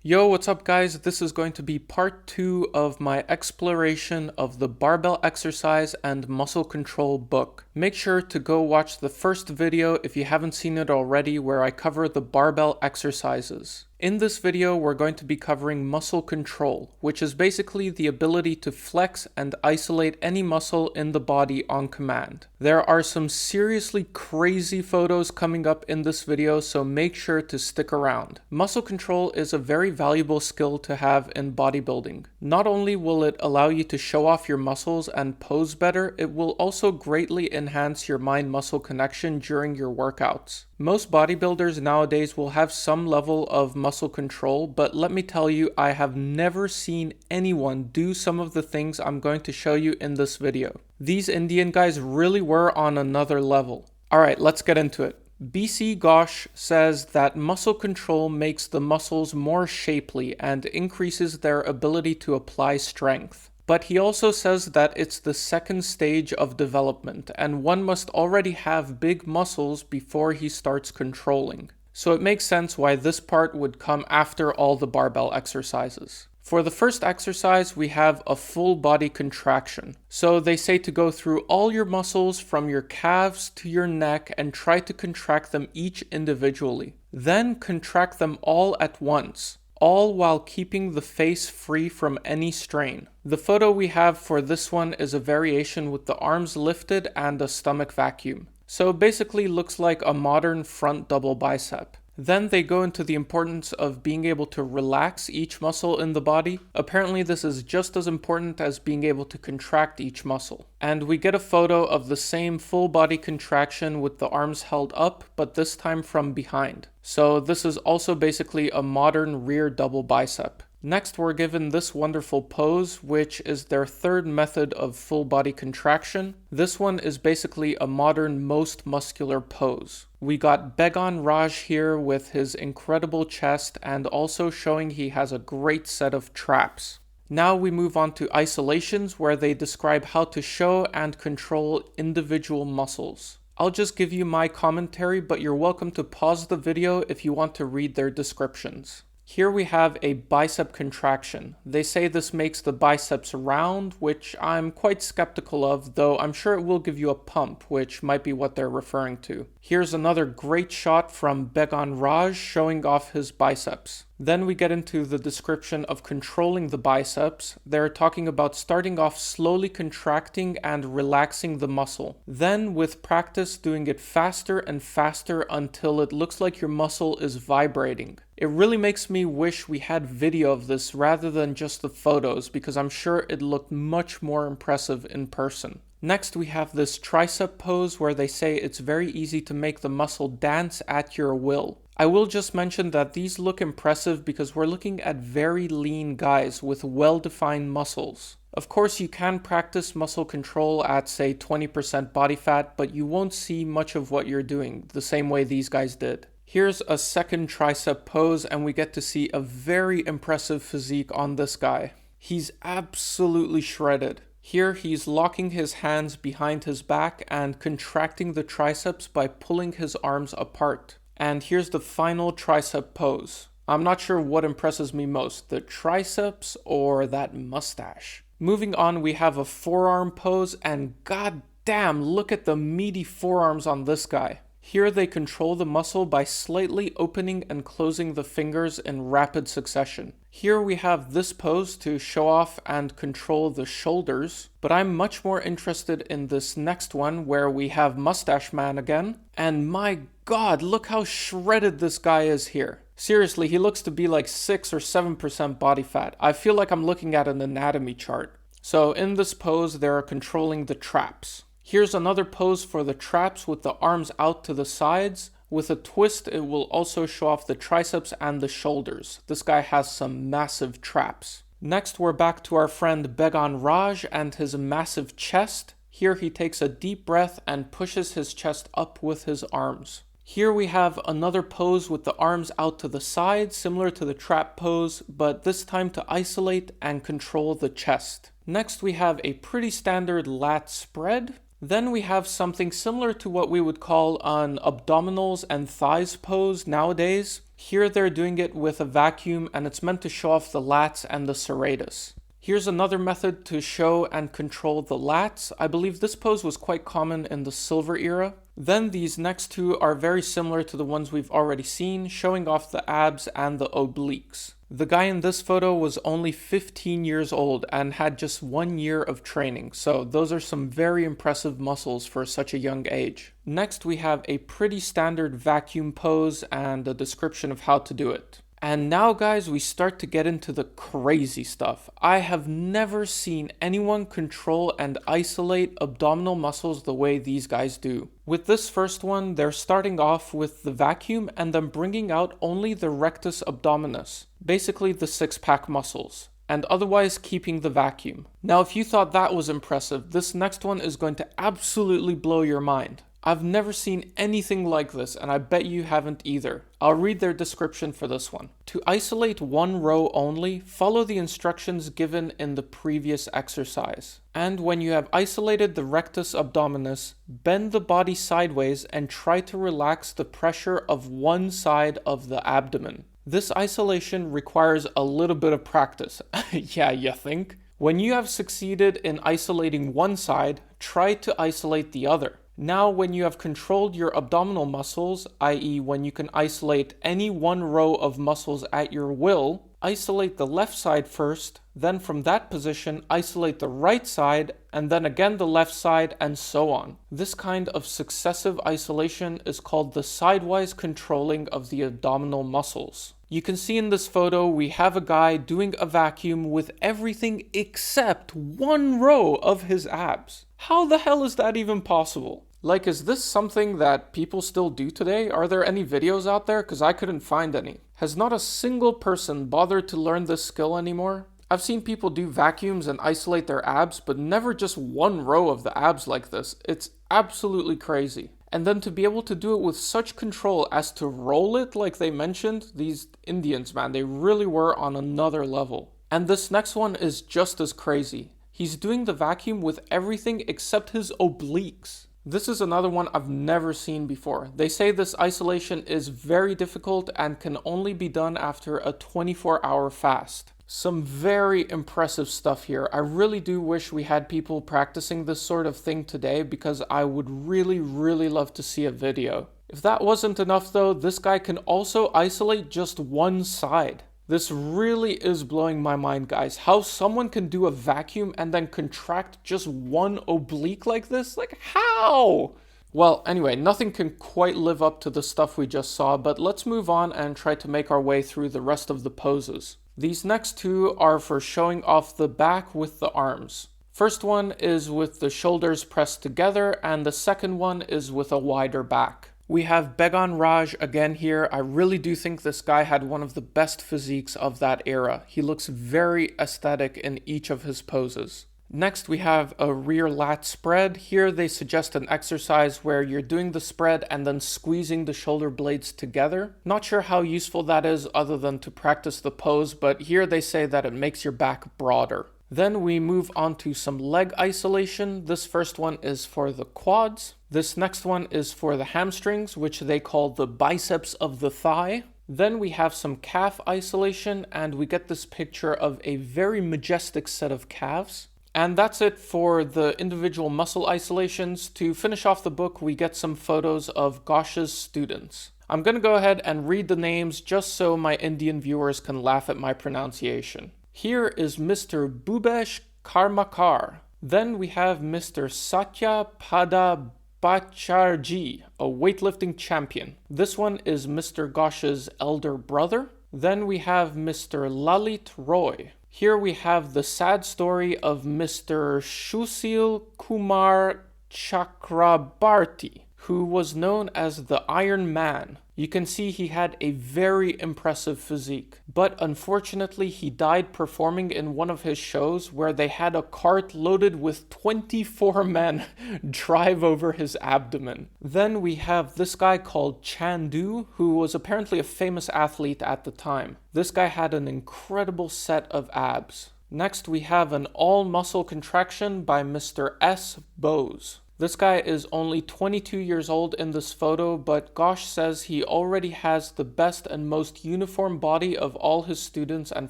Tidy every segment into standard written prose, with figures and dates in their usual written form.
Yo, what's up guys? This is going to be part 2 of my exploration of the barbell exercise and muscle control book. Make sure to go watch the first video if you haven't seen it already, where I cover the barbell exercises. In this video, we're going to be covering muscle control, which is basically the ability to flex and isolate any muscle in the body on command. There are some seriously crazy photos coming up in this video, so make sure to stick around. Muscle control is a very valuable skill to have in bodybuilding. Not only will it allow you to show off your muscles and pose better, it will also greatly enhance your mind-muscle connection during your workouts. Most bodybuilders nowadays will have some level of muscle control, but let me tell you, I have never seen anyone do some of the things I'm going to show you in this video. These Indian guys really were on another level. Alright, let's get into it. Ghosh says that muscle control makes the muscles more shapely and increases their ability to apply strength. But he also says that it's the second stage of development, and one must already have big muscles before he starts controlling. So it makes sense why this part would come after all the barbell exercises. For the first exercise, we have a full body contraction. So they say to go through all your muscles from your calves to your neck and try to contract them each individually. Then contract them all at once, all while keeping the face free from any strain. The photo we have for this one is a variation with the arms lifted and a stomach vacuum. So it basically looks like a modern front double bicep. Then they go into the importance of being able to relax each muscle in the body. Apparently this is just as important as being able to contract each muscle. And we get a photo of the same full body contraction with the arms held up, but this time from behind. So this is also basically a modern rear double bicep. Next, we're given this wonderful pose, which is their third method of full body contraction. This one is basically a modern most muscular pose. We got Bhagwan Raj here with his incredible chest and also showing he has a great set of traps. Now we move on to isolations, where they describe how to show and control individual muscles. I'll just give you my commentary, but you're welcome to pause the video if you want to read their descriptions. Here we have a bicep contraction. They say this makes the biceps round, which I'm quite skeptical of, though I'm sure it will give you a pump, which might be what they're referring to. Here's another great shot from Bhagwan Raj showing off his biceps. Then we get into the description of controlling the biceps. They're talking about starting off slowly contracting and relaxing the muscle. Then with practice doing it faster and faster until it looks like your muscle is vibrating. It really makes me wish we had video of this rather than just the photos, because I'm sure it looked much more impressive in person. Next, we have this tricep pose where they say it's very easy to make the muscle dance at your will. I will just mention that these look impressive because we're looking at very lean guys with well-defined muscles. Of course, you can practice muscle control at, say, 20% body fat, but you won't see much of what you're doing, the same way these guys did. Here's a second tricep pose, and we get to see a very impressive physique on this guy. He's absolutely shredded. Here he's locking his hands behind his back and contracting the triceps by pulling his arms apart. And here's the final tricep pose. I'm not sure what impresses me most, the triceps or that mustache. Moving on, we have a forearm pose, and god damn, look at the meaty forearms on this guy. Here they control the muscle by slightly opening and closing the fingers in rapid succession. Here we have this pose to show off and control the shoulders, but I'm much more interested in this next one where we have Mustache Man again. And my god, look how shredded this guy is here. Seriously, he looks to be like 6 or 7% body fat. I feel like I'm looking at an anatomy chart. So in this pose, they're controlling the traps. Here's another pose for the traps with the arms out to the sides. With a twist, it will also show off the triceps and the shoulders. This guy has some massive traps. Next, we're back to our friend Bhagwan Raj and his massive chest. Here he takes a deep breath and pushes his chest up with his arms. Here we have another pose with the arms out to the side, similar to the trap pose, but this time to isolate and control the chest. Next, we have a pretty standard lat spread. Then we have something similar to what we would call an abdominals and thighs pose nowadays. Here they're doing it with a vacuum and it's meant to show off the lats and the serratus. Here's another method to show and control the lats. I believe this pose was quite common in the silver era. Then these next two are very similar to the ones we've already seen, showing off the abs and the obliques. The guy in this photo was only 15 years old and had just 1 year of training, so those are some very impressive muscles for such a young age. Next we have a pretty standard vacuum pose and a description of how to do it. And now guys, we start to get into the crazy stuff. I have never seen anyone control and isolate abdominal muscles the way these guys do. With this first one, they're starting off with the vacuum and then bringing out only the rectus abdominis, basically the six-pack muscles, and otherwise keeping the vacuum. Now if you thought that was impressive, this next one is going to absolutely blow your mind. I've never seen anything like this, and I bet you haven't either. I'll read their description for this one. To isolate one row only, follow the instructions given in the previous exercise. And when you have isolated the rectus abdominis, bend the body sideways and try to relax the pressure of one side of the abdomen. This isolation requires a little bit of practice. Yeah, you think? When you have succeeded in isolating one side, try to isolate the other. Now, when you have controlled your abdominal muscles, i.e. when you can isolate any one row of muscles at your will, isolate the left side first, then from that position, isolate the right side, and then again the left side, and so on. This kind of successive isolation is called the sidewise controlling of the abdominal muscles. You can see in this photo, we have a guy doing a vacuum with everything except one row of his abs. How the hell is that even possible? Like, is this something that people still do today? Are there any videos out there? Because I couldn't find any. Has not a single person bothered to learn this skill anymore? I've seen people do vacuums and isolate their abs, but never just one row of the abs like this. It's absolutely crazy. And then to be able to do it with such control as to roll it like they mentioned, these Indians, man, they really were on another level. And this next one is just as crazy. He's doing the vacuum with everything except his obliques. This is another one I've never seen before. They say this isolation is very difficult and can only be done after a 24-hour fast. Some very impressive stuff here. I really do wish we had people practicing this sort of thing today because I would really love to see a video. If that wasn't enough though, this guy can also isolate just one side. This really is blowing my mind, guys. How someone can do a vacuum and then contract just one oblique like this? Like, how? Well, anyway, nothing can quite live up to the stuff we just saw, but let's move on and try to make our way through the rest of the poses. These next two are for showing off the back with the arms. First one is with the shoulders pressed together, and the second one is with a wider back. We have Began Raj again here. I really do think this guy had one of the best physiques of that era. He looks very aesthetic in each of his poses. Next, we have a rear lat spread. Here they suggest an exercise where you're doing the spread and then squeezing the shoulder blades together. Not sure how useful that is other than to practice the pose, but here they say that it makes your back broader. Then we move on to some leg isolation. This first one is for the quads. This next one is for the hamstrings, which they call the biceps of the thigh. Then we have some calf isolation, and we get this picture of a very majestic set of calves. And that's it for the individual muscle isolations. To finish off the book, we get some photos of Ghosh's students. I'm going to go ahead and read the names just so my Indian viewers can laugh at my pronunciation. Here is Mr. Bhupesh Karmakar. Then we have Mr. Satya Pada Bacharji, a weightlifting champion. This one is Mr. Ghosh's elder brother. Then we have Mr. Lalit Roy. Here we have the sad story of Mr. Shusil Kumar Chakrabarti, who was known as the Iron Man. You can see he had a very impressive physique, but unfortunately he died performing in one of his shows where they had a cart loaded with 24 men drive over his abdomen. Then we have this guy called Chandu, who was apparently a famous athlete at the time. This guy had an incredible set of abs. Next we have an all muscle contraction by Mr. S. Bose. This guy is only 22 years old in this photo, but Ghosh says he already has the best and most uniform body of all his students and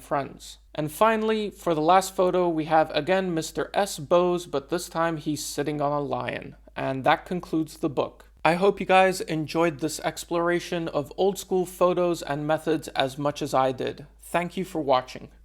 friends. And finally, for the last photo, we have again Mr. S. Bose, but this time he's sitting on a lion. And that concludes the book. I hope you guys enjoyed this exploration of old school photos and methods as much as I did. Thank you for watching.